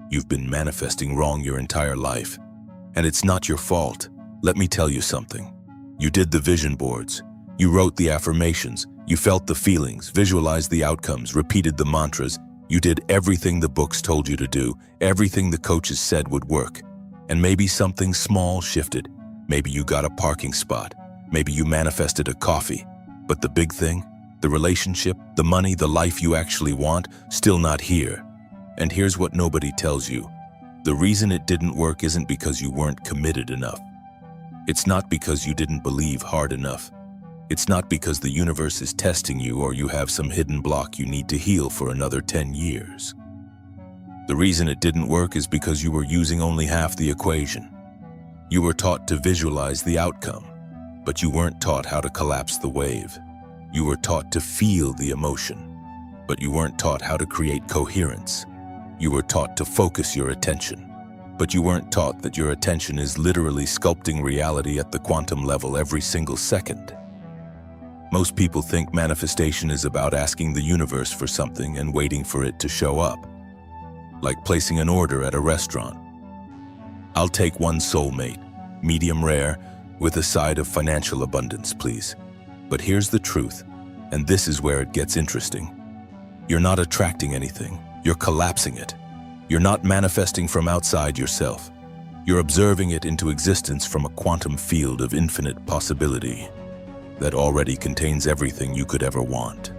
You've been manifesting wrong your entire life. And it's not your fault. Let me tell you something. You did the vision boards. You wrote the affirmations. You felt the feelings, visualized the outcomes, repeated the mantras. You did everything the books told you to do, everything the coaches said would work. And maybe something small shifted. Maybe you got a parking spot. Maybe you manifested a coffee. But the big thing, the relationship, the money, the life you actually want, still not here. And here's what nobody tells you. The reason it didn't work isn't because you weren't committed enough. It's not because you didn't believe hard enough. It's not because the universe is testing you or you have some hidden block you need to heal for another 10 years. The reason it didn't work is because you were using only half the equation. You were taught to visualize the outcome, but you weren't taught how to collapse the wave. You were taught to feel the emotion, but you weren't taught how to create coherence. You were taught to focus your attention, but you weren't taught that your attention is literally sculpting reality at the quantum level every single second. Most people think manifestation is about asking the universe for something and waiting for it to show up, like placing an order at a restaurant. I'll take one soulmate, medium rare, with a side of financial abundance, please. But here's the truth, and this is where it gets interesting. You're not attracting anything, you're collapsing it. You're not manifesting from outside yourself. You're observing it into existence from a quantum field of infinite possibility that already contains everything you could ever want.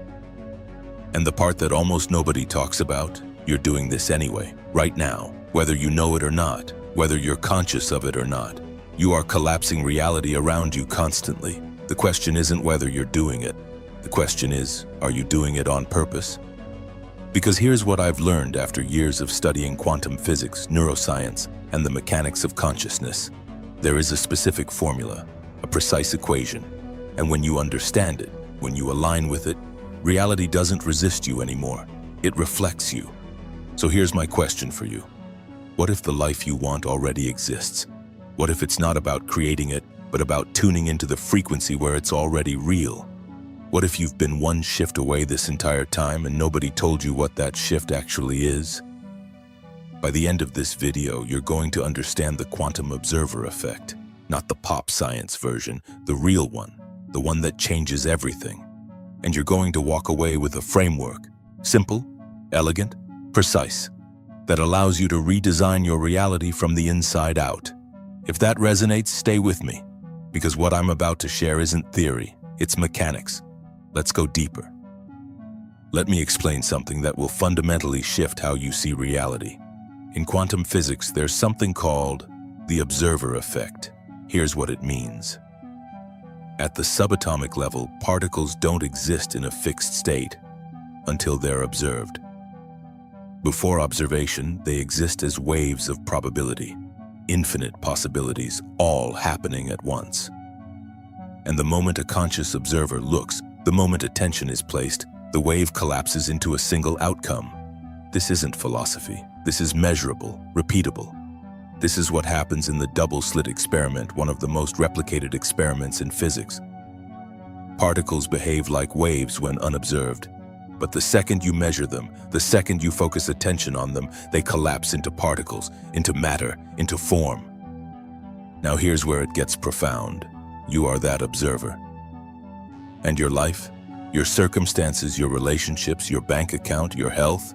And the part that almost nobody talks about, you're doing this anyway, right now, whether you know it or not, whether you're conscious of it or not. You are collapsing reality around you constantly. The question isn't whether you're doing it. The question is, are you doing it on purpose? Because here's what I've learned after years of studying quantum physics, neuroscience, and the mechanics of consciousness. There is a specific formula, a precise equation, and when you understand it, when you align with it, reality doesn't resist you anymore. It reflects you. So here's my question for you. What if the life you want already exists? What if it's not about creating it, but about tuning into the frequency where it's already real? What if you've been one shift away this entire time and nobody told you what that shift actually is? By the end of this video, you're going to understand the quantum observer effect, not the pop science version, the real one, the one that changes everything. And you're going to walk away with a framework, simple, elegant, precise, that allows you to redesign your reality from the inside out. If that resonates, stay with me, because what I'm about to share isn't theory, it's mechanics. Let's go deeper. Let me explain something that will fundamentally shift how you see reality. In quantum physics, there's something called the observer effect. Here's what it means. At the subatomic level, particles don't exist in a fixed state until they're observed. Before observation, they exist as waves of probability, infinite possibilities, all happening at once. And the moment a conscious observer looks, the moment attention is placed, the wave collapses into a single outcome. This isn't philosophy. This is measurable, repeatable. This is what happens in the double-slit experiment, one of the most replicated experiments in physics. Particles behave like waves when unobserved, but the second you measure them, the second you focus attention on them, they collapse into particles, into matter, into form. Now here's where it gets profound. You are that observer. And your life, your circumstances, your relationships, your bank account, your health,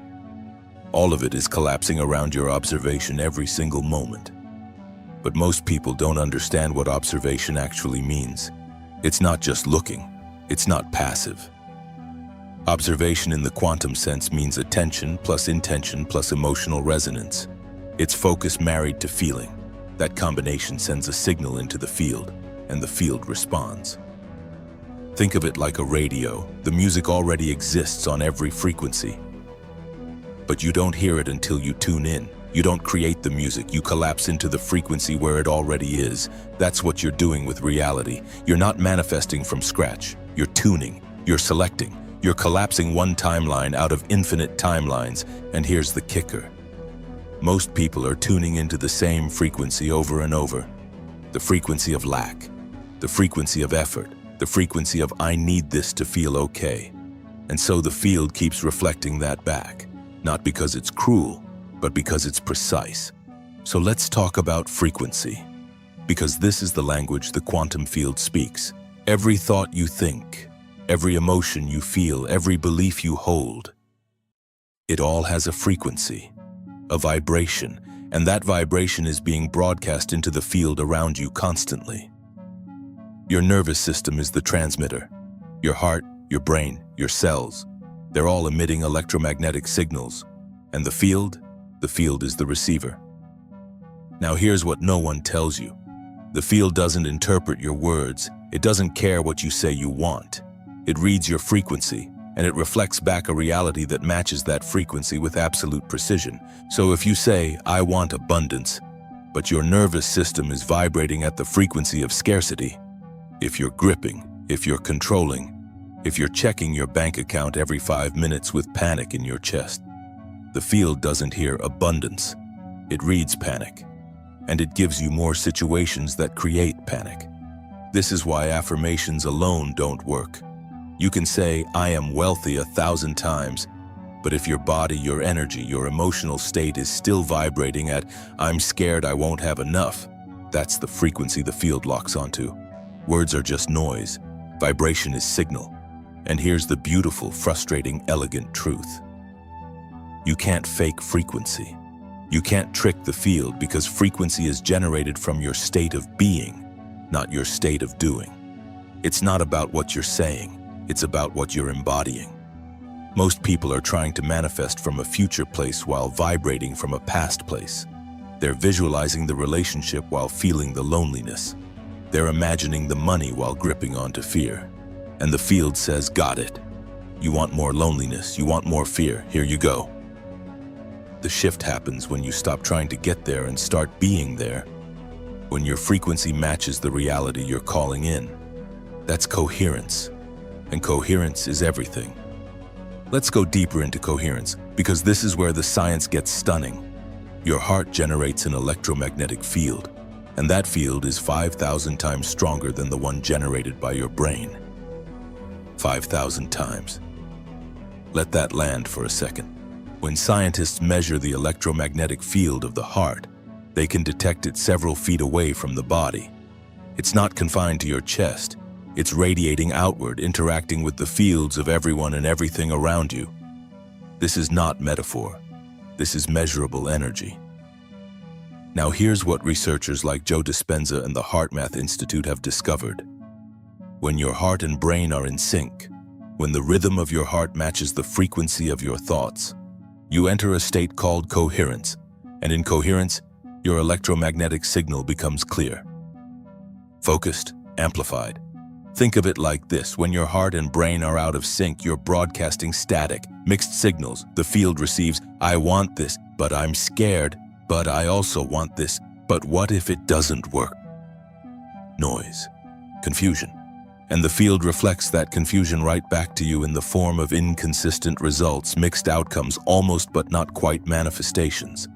all of it is collapsing around your observation every single moment. But most people don't understand what observation actually means. It's not just looking. It's not passive. Observation in the quantum sense means attention plus intention plus emotional resonance. It's focus married to feeling. That combination sends a signal into the field, and the field responds. Think of it like a radio. The music already exists on every frequency. But you don't hear it until you tune in. You don't create the music, you collapse into the frequency where it already is. That's what you're doing with reality. You're not manifesting from scratch. You're tuning, you're selecting, you're collapsing one timeline out of infinite timelines. And here's the kicker. Most people are tuning into the same frequency over and over. The frequency of lack, the frequency of effort, the frequency of I need this to feel okay. And so the field keeps reflecting that back, not because it's cruel, but because it's precise. So let's talk about frequency, because this is the language the quantum field speaks. Every thought you think, every emotion you feel, every belief you hold, it all has a frequency, a vibration, and that vibration is being broadcast into the field around you constantly. Your nervous system is the transmitter. Your heart, your brain, your cells, they're all emitting electromagnetic signals. And the field is the receiver. Now here's what no one tells you. The field doesn't interpret your words. It doesn't care what you say you want. It reads your frequency, and it reflects back a reality that matches that frequency with absolute precision. So if you say, "I want abundance," but your nervous system is vibrating at the frequency of scarcity, if you're gripping, if you're controlling, if you're checking your bank account every 5 minutes with panic in your chest, the field doesn't hear abundance. It reads panic, and it gives you more situations that create panic. This is why affirmations alone don't work. You can say, "I am wealthy" 1,000 times, but if your body, your energy, your emotional state is still vibrating at, "I'm scared I won't have enough," that's the frequency the field locks onto. Words are just noise. Vibration is signal. And here's the beautiful, frustrating, elegant truth. You can't fake frequency. You can't trick the field because frequency is generated from your state of being, not your state of doing. It's not about what you're saying. It's about what you're embodying. Most people are trying to manifest from a future place while vibrating from a past place. They're visualizing the relationship while feeling the loneliness. They're imagining the money while gripping onto fear. And the field says, "Got it. You want more loneliness, you want more fear, here you go." The shift happens when you stop trying to get there and start being there. When your frequency matches the reality you're calling in. That's coherence. And coherence is everything. Let's go deeper into coherence, because this is where the science gets stunning. Your heart generates an electromagnetic field, and that field is 5,000 times stronger than the one generated by your brain. 5,000 times. Let that land for a second. When scientists measure the electromagnetic field of the heart, they can detect it several feet away from the body. It's not confined to your chest. It's radiating outward, interacting with the fields of everyone and everything around you. This is not metaphor. This is measurable energy. Now here's what researchers like Joe Dispenza and the HeartMath Institute have discovered. When your heart and brain are in sync, when the rhythm of your heart matches the frequency of your thoughts, you enter a state called coherence, and in coherence, your electromagnetic signal becomes clear. Focused, amplified. Think of it like this: when your heart and brain are out of sync, you're broadcasting static, mixed signals. The field receives, "I want this, but I'm scared, but I also want this, but what if it doesn't work?" Noise, confusion. And the field reflects that confusion right back to you in the form of inconsistent results, mixed outcomes, almost but not quite manifestations.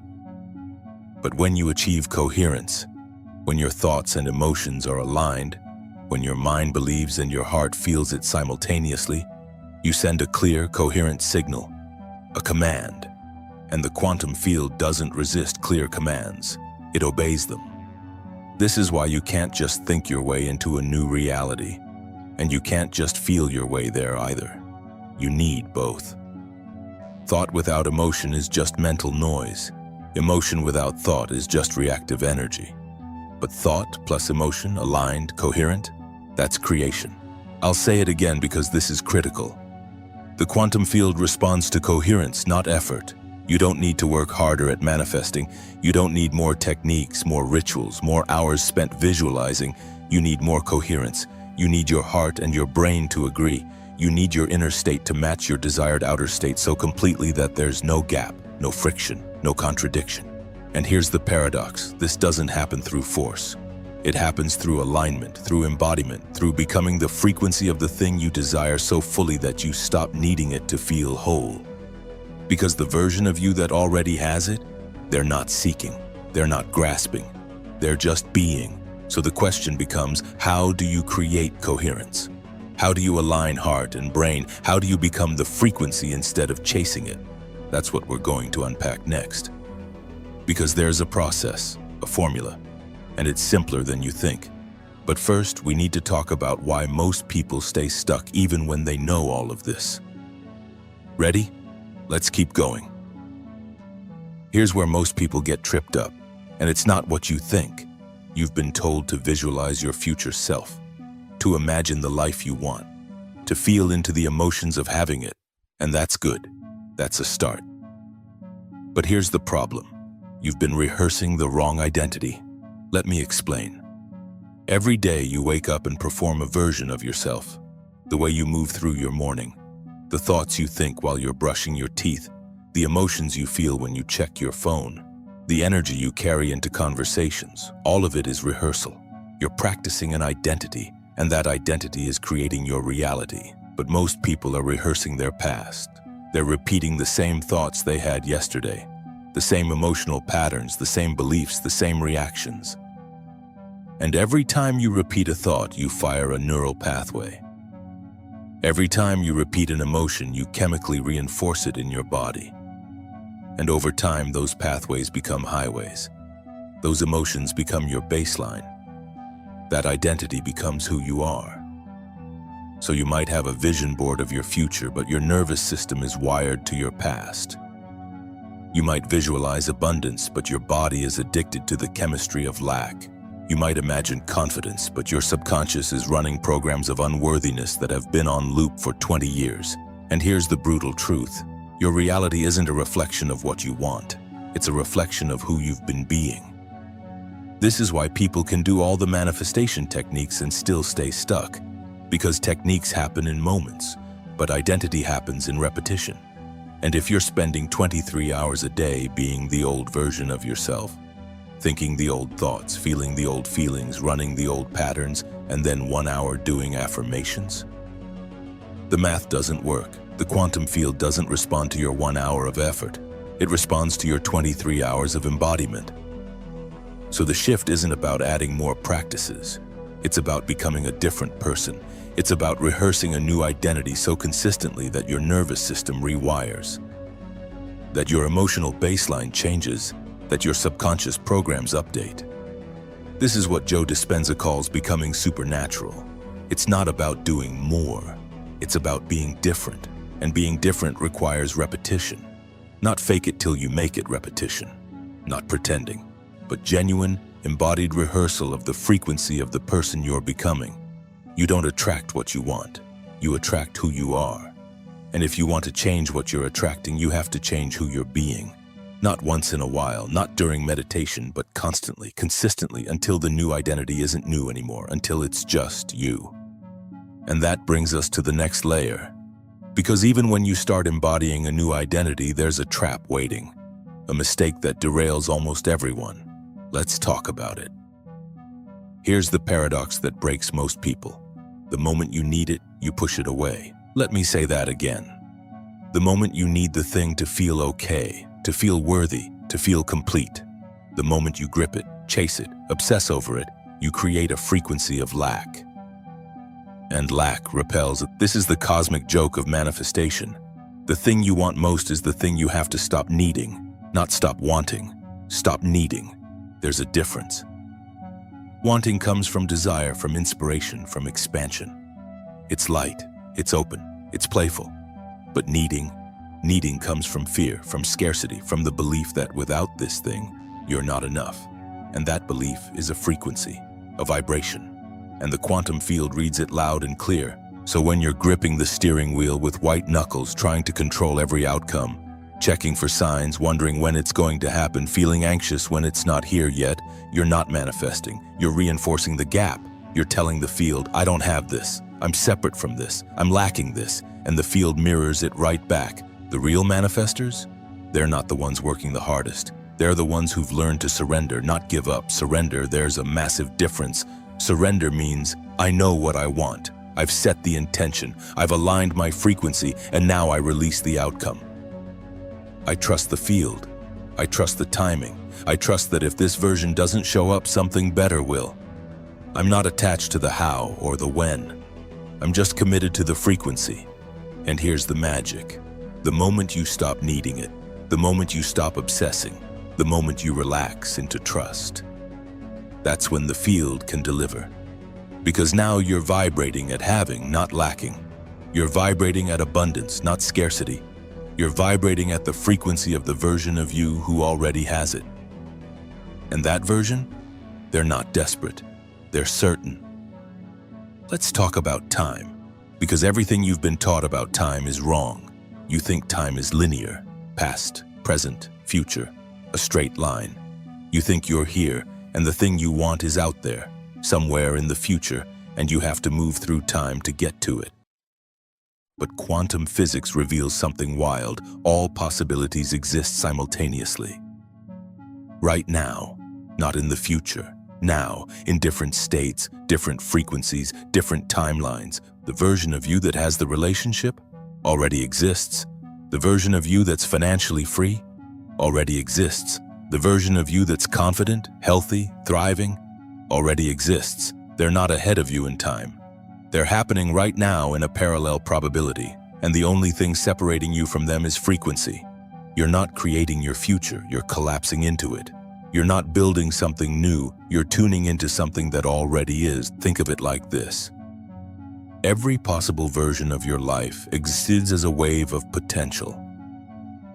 But when you achieve coherence, when your thoughts and emotions are aligned, when your mind believes and your heart feels it simultaneously, you send a clear, coherent signal, a command. And the quantum field doesn't resist clear commands. It obeys them. This is why you can't just think your way into a new reality. And you can't just feel your way there either. You need both. Thought without emotion is just mental noise. Emotion without thought is just reactive energy. But thought plus emotion, aligned, coherent, that's creation. I'll say it again because this is critical. The quantum field responds to coherence, not effort. You don't need to work harder at manifesting. You don't need more techniques, more rituals, more hours spent visualizing. You need more coherence. You need your heart and your brain to agree. You need your inner state to match your desired outer state so completely that there's no gap, no friction, no contradiction. And here's the paradox: this doesn't happen through force. It happens through alignment, through embodiment, through becoming the frequency of the thing you desire so fully that you stop needing it to feel whole. Because the version of you that already has it, they're not seeking, they're not grasping, they're just being. So the question becomes, how do you create coherence? How do you align heart and brain? How do you become the frequency instead of chasing it? That's what we're going to unpack next. Because there's a process, a formula, and it's simpler than you think. But first, we need to talk about why most people stay stuck even when they know all of this. Ready? Let's keep going. Here's where most people get tripped up, and it's not what you think. You've been told to visualize your future self, to imagine the life you want, to feel into the emotions of having it, and that's good. That's a start. But here's the problem. You've been rehearsing the wrong identity. Let me explain. Every day you wake up and perform a version of yourself. The way you move through your morning, the thoughts you think while you're brushing your teeth, the emotions you feel when you check your phone, the energy you carry into conversations, all of it is rehearsal. You're practicing an identity, and that identity is creating your reality. But most people are rehearsing their past. They're repeating the same thoughts they had yesterday, the same emotional patterns, the same beliefs, the same reactions. And every time you repeat a thought, you fire a neural pathway. Every time you repeat an emotion, you chemically reinforce it in your body. And over time, those pathways become highways. Those emotions become your baseline. That identity becomes who you are. So you might have a vision board of your future, but your nervous system is wired to your past. You might visualize abundance, but your body is addicted to the chemistry of lack. You might imagine confidence, but your subconscious is running programs of unworthiness that have been on loop for 20 years. And here's the brutal truth. Your reality isn't a reflection of what you want. It's a reflection of who you've been being. This is why people can do all the manifestation techniques and still stay stuck. Because techniques happen in moments, but identity happens in repetition. And if you're spending 23 hours a day being the old version of yourself, thinking the old thoughts, feeling the old feelings, running the old patterns, and then 1 hour doing affirmations, the math doesn't work. The quantum field doesn't respond to your 1 hour of effort. It responds to your 23 hours of embodiment. So the shift isn't about adding more practices. It's about becoming a different person. It's about rehearsing a new identity so consistently that your nervous system rewires, that your emotional baseline changes, that your subconscious programs update. This is what Joe Dispenza calls becoming supernatural. It's not about doing more. It's about being different. And being different requires repetition. Not fake it till you make it repetition. Not pretending, but genuine, embodied rehearsal of the frequency of the person you're becoming. You don't attract what you want. You attract who you are. And if you want to change what you're attracting, you have to change who you're being. Not once in a while, not during meditation, but constantly, consistently, until the new identity isn't new anymore, until it's just you. And that brings us to the next layer. Because even when you start embodying a new identity, there's a trap waiting. A mistake that derails almost everyone. Let's talk about it. Here's the paradox that breaks most people. The moment you need it, you push it away. Let me say that again. The moment you need the thing to feel okay, to feel worthy, to feel complete, the moment you grip it, chase it, obsess over it, you create a frequency of lack. And lack repels. This is the cosmic joke of manifestation. The thing you want most is the thing you have to stop needing, not stop wanting, stop needing. There's a difference. Wanting comes from desire, from inspiration, from expansion. It's light, it's open, it's playful. But needing comes from fear, from scarcity, from the belief that without this thing, you're not enough. And that belief is a frequency, a vibration. And the quantum field reads it loud and clear. So when you're gripping the steering wheel with white knuckles, trying to control every outcome, checking for signs, wondering when it's going to happen, feeling anxious when it's not here yet, you're not manifesting. You're reinforcing the gap. You're telling the field, I don't have this. I'm separate from this. I'm lacking this. And the field mirrors it right back. The real manifestors? They're not the ones working the hardest. They're the ones who've learned to surrender, not give up. Surrender, there's a massive difference. Surrender means, I know what I want. I've set the intention. I've aligned my frequency, and now I release the outcome. I trust the field. I trust the timing. I trust that if this version doesn't show up, something better will. I'm not attached to the how or the when. I'm just committed to the frequency. And here's the magic. The moment you stop needing it, the moment you stop obsessing, the moment you relax into trust. That's when the field can deliver. Because now you're vibrating at having, not lacking. You're vibrating at abundance, not scarcity. You're vibrating at the frequency of the version of you who already has it. And that version? They're not desperate. They're certain. Let's talk about time. Because everything you've been taught about time is wrong. You think time is linear, past, present, future, a straight line. You think you're here, and the thing you want is out there, somewhere in the future, and you have to move through time to get to it. But quantum physics reveals something wild. All possibilities exist simultaneously. Right now, not in the future. Now, in different states, different frequencies, different timelines. The version of you that has the relationship already exists. The version of you that's financially free already exists. The version of you that's confident, healthy, thriving already exists. They're not ahead of you in time. They're happening right now in a parallel probability, and the only thing separating you from them is frequency. You're not creating your future, you're collapsing into it. You're not building something new, you're tuning into something that already is. Think of it like this. Every possible version of your life exists as a wave of potential.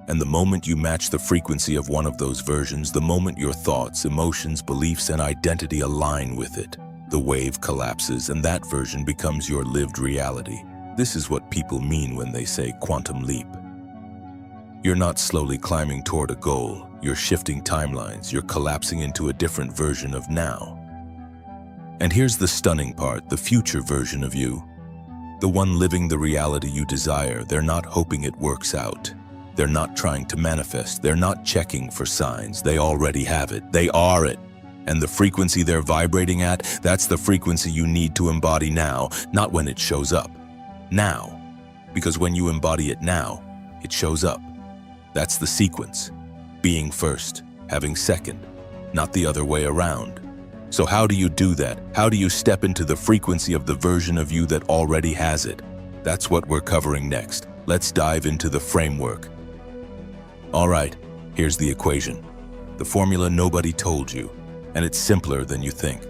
And the moment you match the frequency of one of those versions, the moment your thoughts, emotions, beliefs, and identity align with it, the wave collapses and that version becomes your lived reality. This is what people mean when they say quantum leap. You're not slowly climbing toward a goal. You're shifting timelines. You're collapsing into a different version of now. And here's the stunning part, the future version of you. The one living the reality you desire. They're not hoping it works out. They're not trying to manifest. They're not checking for signs. They already have it. They are it. And the frequency they're vibrating at, that's the frequency you need to embody now, not when it shows up. Now. Because when you embody it now, it shows up. That's the sequence. Being first, having second, not the other way around. So how do you do that? How do you step into the frequency of the version of you that already has it? That's what we're covering next. Let's dive into the framework. All right, here's the equation. The formula nobody told you, and it's simpler than you think.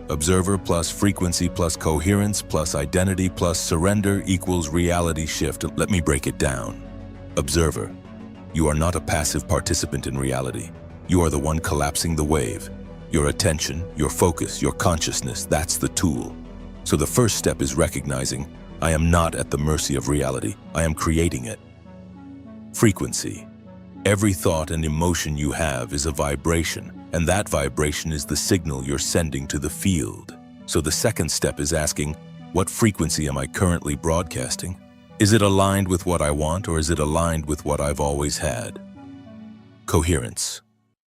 Observer plus frequency plus coherence plus identity plus surrender equals reality shift. Let me break it down. Observer. You are not a passive participant in reality. You are the one collapsing the wave. Your attention, your focus, your consciousness, that's the tool. So the first step is recognizing, I am not at the mercy of reality. I am creating it. Frequency. Every thought and emotion you have is a vibration, and that vibration is the signal you're sending to the field. So the second step is asking, what frequency am I currently broadcasting? Is it aligned with what I want, or is it aligned with what I've always had? Coherence.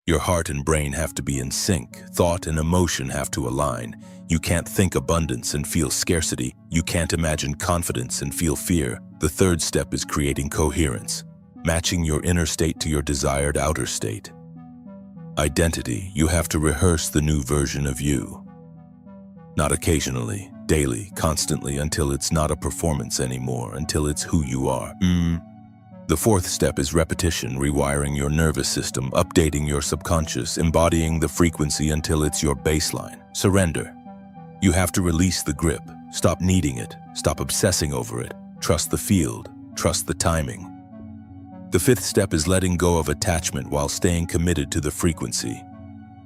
Your heart and brain have to be in sync. Thought and emotion have to align. You can't think abundance and feel scarcity. You can't imagine confidence and feel fear. The third step is creating coherence, matching your inner state to your desired outer state. Identity. You have to rehearse the new version of you. Not occasionally. Daily, constantly, until it's not a performance anymore, until it's who you are. The fourth step is repetition, rewiring your nervous system, updating your subconscious, embodying the frequency until it's your baseline. Surrender. You have to release the grip, stop needing it, stop obsessing over it, trust the field, trust the timing. The fifth step is letting go of attachment while staying committed to the frequency.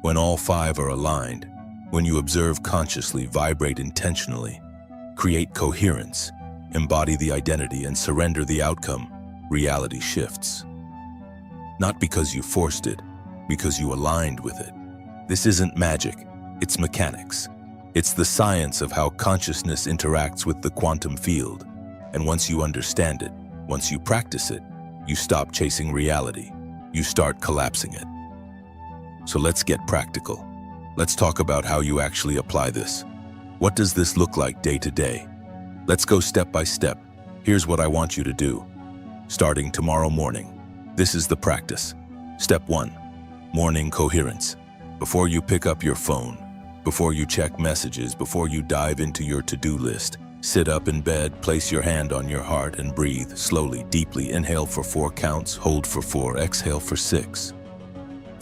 When all five are aligned, when you observe consciously, vibrate intentionally, create coherence, embody the identity, and surrender the outcome, reality shifts. Not because you forced it, because you aligned with it. This isn't magic, it's mechanics. It's the science of how consciousness interacts with the quantum field. And once you understand it, once you practice it, you stop chasing reality. You start collapsing it. So let's get practical. Let's talk about how you actually apply this. What does this look like day to day? Let's go step by step. Here's what I want you to do. Starting tomorrow morning, this is the practice. Step 1, morning coherence. Before you pick up your phone, before you check messages, before you dive into your to-do list, sit up in bed, place your hand on your heart and breathe slowly, deeply. Inhale for 4 counts, hold for 4, exhale for 6.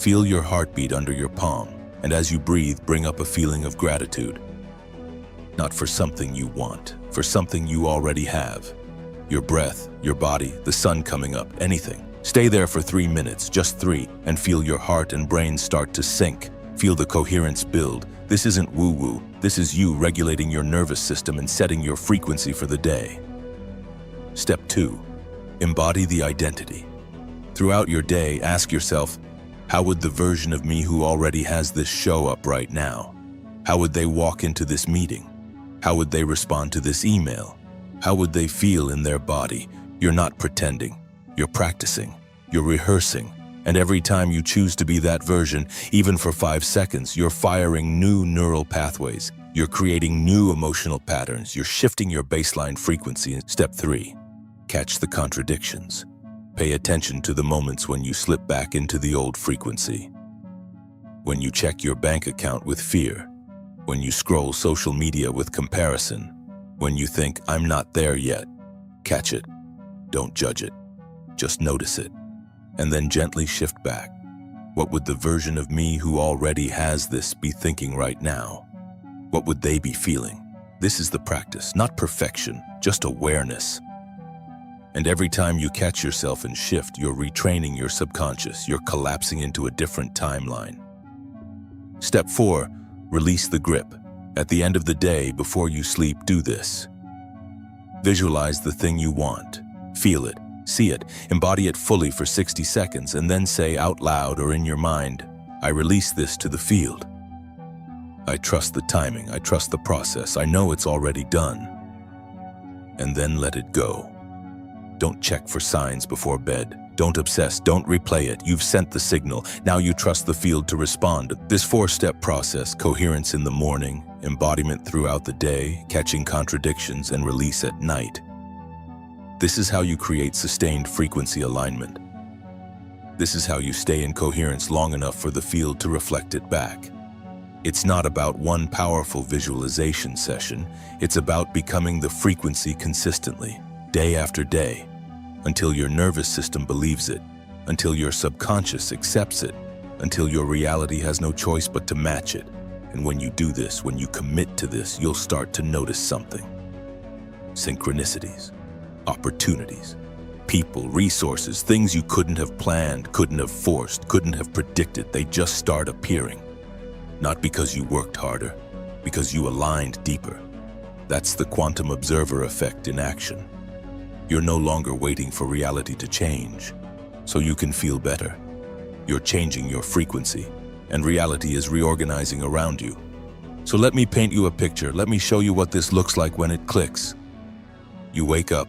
Feel your heartbeat under your palm, and as you breathe, bring up a feeling of gratitude. Not for something you want, for something you already have. Your breath, your body, the sun coming up, anything. Stay there for 3 minutes, just 3, and feel your heart and brain start to sync. Feel the coherence build. This isn't woo-woo. This is you regulating your nervous system and setting your frequency for the day. Step 2. Embody the identity. Throughout your day, ask yourself, how would the version of me who already has this show up right now? How would they walk into this meeting? How would they respond to this email? How would they feel in their body? You're not pretending. You're practicing. You're rehearsing. And every time you choose to be that version, even for 5 seconds, you're firing new neural pathways. You're creating new emotional patterns. You're shifting your baseline frequency. Step 3. Catch the contradictions. Pay attention to the moments when you slip back into the old frequency. When you check your bank account with fear. When you scroll social media with comparison. When you think, I'm not there yet. Catch it. Don't judge it. Just notice it. And then gently shift back. What would the version of me who already has this be thinking right now? What would they be feeling? This is the practice, not perfection, just awareness. And every time you catch yourself and shift, you're retraining your subconscious. You're collapsing into a different timeline. Step 4, release the grip. At the end of the day, before you sleep, do this. Visualize the thing you want. Feel it. See it, embody it fully for 60 seconds, and then say out loud or in your mind, I release this to the field. I trust the timing, I trust the process, I know it's already done. And then let it go. Don't check for signs before bed. Don't obsess, don't replay it. You've sent the signal, now you trust the field to respond. This 4-step process, coherence in the morning, embodiment throughout the day, catching contradictions, and release at night. This is how you create sustained frequency alignment. This is how you stay in coherence long enough for the field to reflect it back. It's not about one powerful visualization session. It's about becoming the frequency consistently, day after day, until your nervous system believes it, until your subconscious accepts it, until your reality has no choice but to match it. And when you do this, when you commit to this, you'll start to notice something. Synchronicities. Opportunities, people, resources, things you couldn't have planned, couldn't have forced, couldn't have predicted. They just start appearing. Not because you worked harder, because you aligned deeper. That's the quantum observer effect in action. You're no longer waiting for reality to change, so you can feel better. You're changing your frequency, and reality is reorganizing around you. So let me paint you a picture. Let me show you what this looks like when it clicks. You wake up,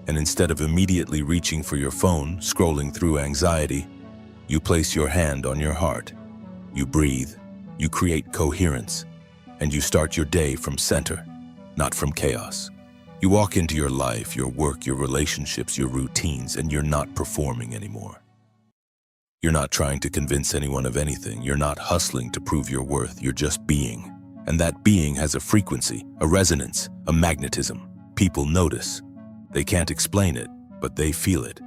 and instead of immediately reaching for your phone, scrolling through anxiety, you place your hand on your heart. You breathe, you create coherence, and you start your day from center, not from chaos. You walk into your life, your work, your relationships, your routines, and you're not performing anymore. You're not trying to convince anyone of anything. You're not hustling to prove your worth. You're just being. And that being has a frequency, a resonance, a magnetism. People notice. They can't explain it, but they feel it.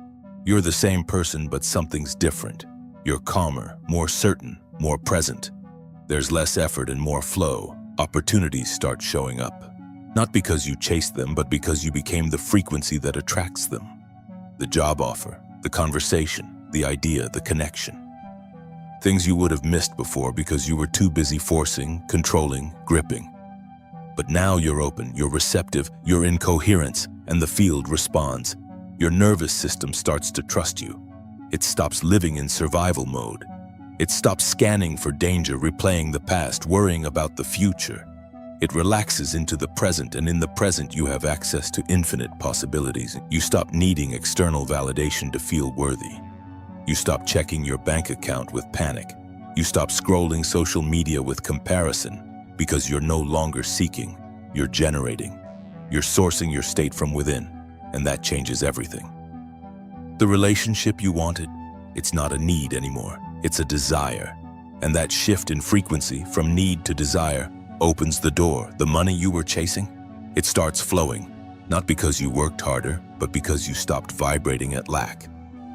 You're the same person, but something's different. You're calmer, more certain, more present. There's less effort and more flow. Opportunities start showing up. Not because you chased them, but because you became the frequency that attracts them. The job offer, the conversation, the idea, the connection. Things you would have missed before because you were too busy forcing, controlling, gripping. But now you're open, you're receptive, you're in coherence, and the field responds. Your nervous system starts to trust you. It stops living in survival mode. It stops scanning for danger, replaying the past, worrying about the future. It relaxes into the present, and in the present you have access to infinite possibilities. You stop needing external validation to feel worthy. You stop checking your bank account with panic. You stop scrolling social media with comparison. Because you're no longer seeking, you're generating. You're sourcing your state from within, and that changes everything. The relationship you wanted, it's not a need anymore, it's a desire. And that shift in frequency from need to desire opens the door. The money you were chasing, it starts flowing, not because you worked harder, but because you stopped vibrating at lack.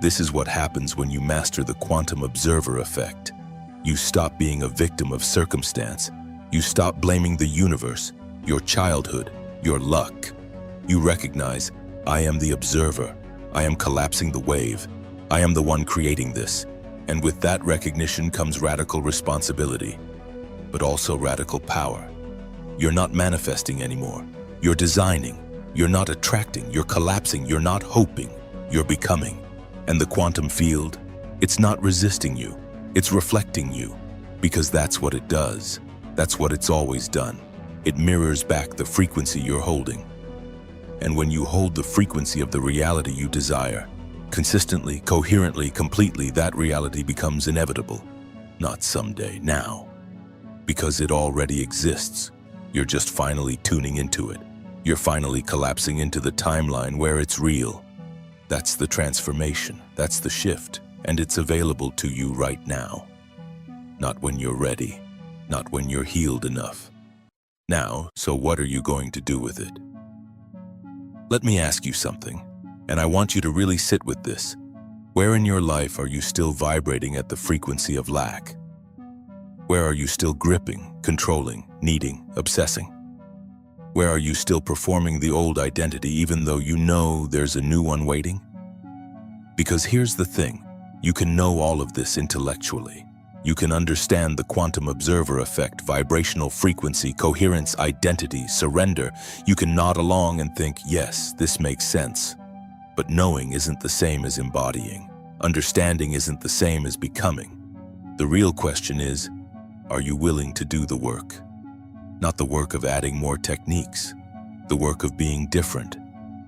This is what happens when you master the quantum observer effect. You stop being a victim of circumstance. You stop blaming the universe, your childhood, your luck. You recognize, I am the observer. I am collapsing the wave. I am the one creating this. And with that recognition comes radical responsibility, but also radical power. You're not manifesting anymore. You're designing. You're not attracting. You're collapsing. You're not hoping. You're becoming. And the quantum field, it's not resisting you. It's reflecting you, because that's what it does. That's what it's always done. It mirrors back the frequency you're holding. And when you hold the frequency of the reality you desire, consistently, coherently, completely, that reality becomes inevitable. Not someday, now. Because it already exists. You're just finally tuning into it. You're finally collapsing into the timeline where it's real. That's the transformation. That's the shift. And it's available to you right now. Not when you're ready. Not when you're healed enough. Now, so what are you going to do with it? Let me ask you something, and I want you to really sit with this. Where in your life are you still vibrating at the frequency of lack? Where are you still gripping, controlling, needing, obsessing? Where are you still performing the old identity even though you know there's a new one waiting? Because here's the thing, you can know all of this intellectually. You can understand the quantum observer effect, vibrational frequency, coherence, identity, surrender. You can nod along and think, yes, this makes sense. But knowing isn't the same as embodying. Understanding isn't the same as becoming. The real question is, are you willing to do the work? Not the work of adding more techniques. The work of being different.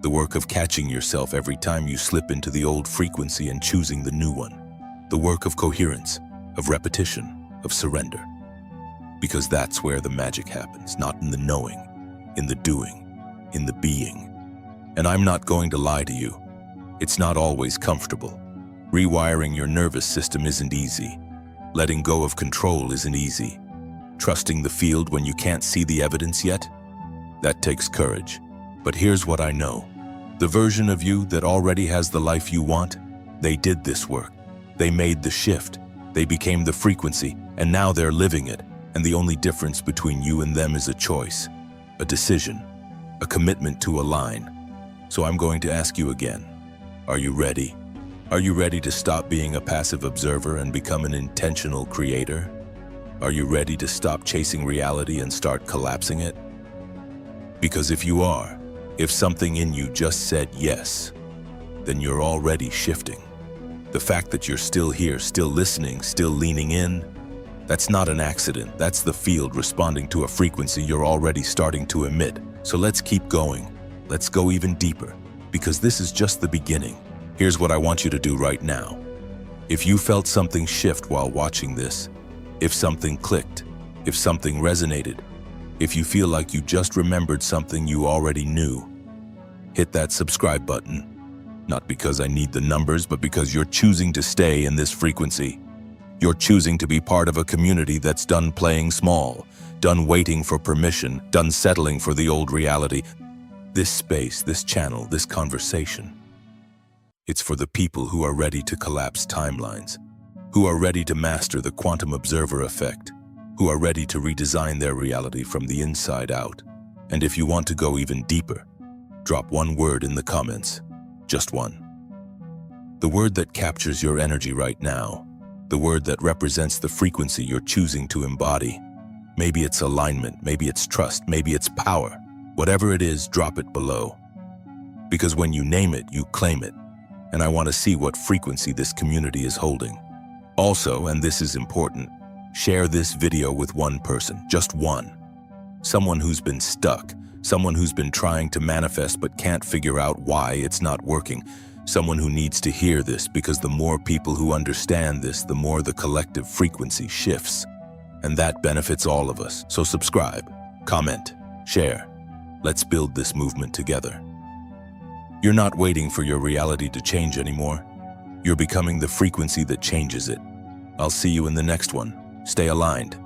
The work of catching yourself every time you slip into the old frequency and choosing the new one. The work of coherence, of repetition, of surrender. Because that's where the magic happens, not in the knowing, in the doing, in the being. And I'm not going to lie to you. It's not always comfortable. Rewiring your nervous system isn't easy. Letting go of control isn't easy. Trusting the field when you can't see the evidence yet? That takes courage. But here's what I know. The version of you that already has the life you want, they did this work. They made the shift. They became the frequency, and now they're living it. And the only difference between you and them is a choice, a decision, a commitment to align. So I'm going to ask you again, are you ready? Are you ready to stop being a passive observer and become an intentional creator? Are you ready to stop chasing reality and start collapsing it? Because if you are, if something in you just said yes, then you're already shifting. The fact that you're still here, still listening, still leaning in, that's not an accident. That's the field responding to a frequency you're already starting to emit. So let's keep going. Let's go even deeper, because this is just the beginning. Here's what I want you to do right now. If you felt something shift while watching this, if something clicked, if something resonated, if you feel like you just remembered something you already knew, hit that subscribe button. Not because I need the numbers, but because you're choosing to stay in this frequency. You're choosing to be part of a community that's done playing small, done waiting for permission, done settling for the old reality. This space, this channel, this conversation. It's for the people who are ready to collapse timelines, who are ready to master the quantum observer effect, who are ready to redesign their reality from the inside out. And if you want to go even deeper, drop one word in the comments. Just one. The word that captures your energy right now. The word that represents the frequency you're choosing to embody. Maybe it's alignment, maybe it's trust, maybe it's power. Whatever it is, drop it below. Because when you name it, you claim it. And I want to see what frequency this community is holding. Also, and this is important, share this video with one person, just one. Someone who's been stuck, someone who's been trying to manifest but can't figure out why it's not working. Someone who needs to hear this, because the more people who understand this, the more the collective frequency shifts. And that benefits all of us. So subscribe, comment, share. Let's build this movement together. You're not waiting for your reality to change anymore. You're becoming the frequency that changes it. I'll see you in the next one. Stay aligned.